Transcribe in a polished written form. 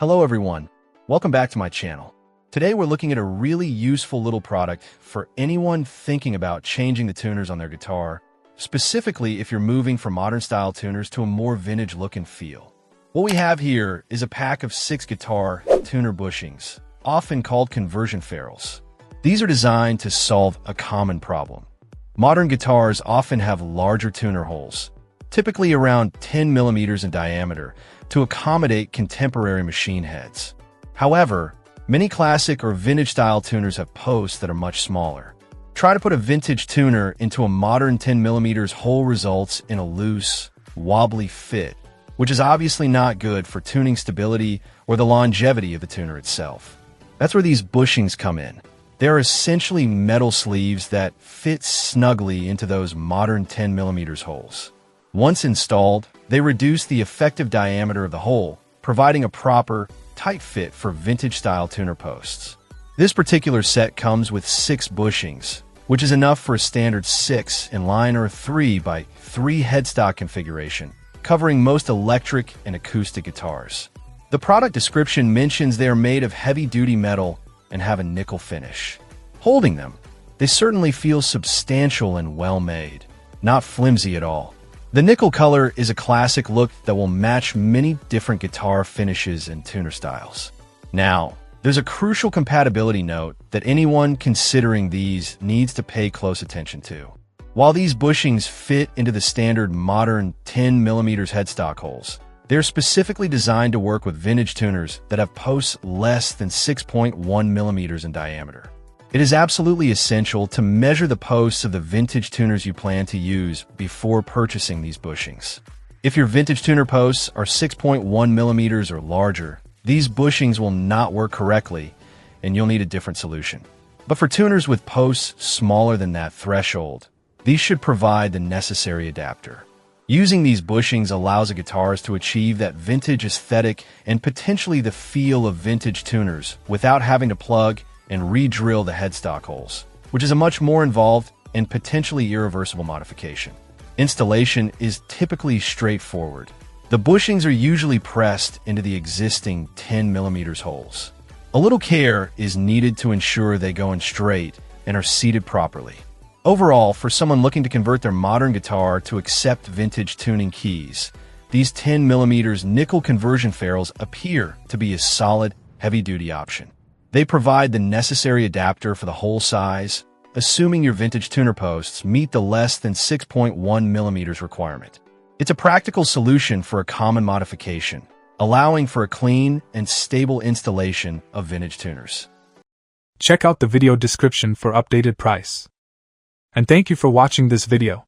Hello everyone, welcome back to my channel. Today we're looking at a really useful little product for anyone thinking about changing the tuners on their guitar, specifically if you're moving from modern style tuners to a more vintage look and feel. What we have here is a pack of 6 guitar tuner bushings, often called conversion ferrules. These are designed to solve a common problem. Modern guitars often have larger tuner holes, typically around 10 millimeters in diameter, to accommodate contemporary machine heads. However, many classic or vintage-style tuners have posts that are much smaller. Try to put a vintage tuner into a modern 10 millimeters hole results in a loose, wobbly fit, which is obviously not good for tuning stability or the longevity of the tuner itself. That's where these bushings come in. They are essentially metal sleeves that fit snugly into those modern 10 millimeters holes. Once installed, they reduce the effective diameter of the hole, providing a proper, tight fit for vintage-style tuner posts. This particular set comes with 6 bushings, which is enough for a standard 6-in-line or 3x3 headstock configuration, covering most electric and acoustic guitars. The product description mentions they are made of heavy-duty metal and have a nickel finish. Holding them, they certainly feel substantial and well-made, not flimsy at all. The nickel color is a classic look that will match many different guitar finishes and tuner styles. Now, there's a crucial compatibility note that anyone considering these needs to pay close attention to. While these bushings fit into the standard modern 10 millimeters headstock holes, they're specifically designed to work with vintage tuners that have posts less than 6.1 millimeters in diameter. It is absolutely essential to measure the posts of the vintage tuners you plan to use before purchasing these bushings. If your vintage tuner posts are 6.1 millimeters or larger, these bushings will not work correctly and you'll need a different solution. But for tuners with posts smaller than that threshold, these should provide the necessary adapter. Using these bushings allows a guitarist to achieve that vintage aesthetic and potentially the feel of vintage tuners without having to plug and re-drill the headstock holes, which is a much more involved and potentially irreversible modification. Installation is typically straightforward. The bushings are usually pressed into the existing 10 millimeters holes. A little care is needed to ensure they go in straight and are seated properly. Overall, for someone looking to convert their modern guitar to accept vintage tuning keys, these 10 millimeters nickel conversion ferrules appear to be a solid, heavy-duty option. They provide the necessary adapter for the hole size, assuming your vintage tuner posts meet the less than 6.1 millimeters requirement. It's a practical solution for a common modification, allowing for a clean and stable installation of vintage tuners. Check out the video description for updated price. And thank you for watching this video.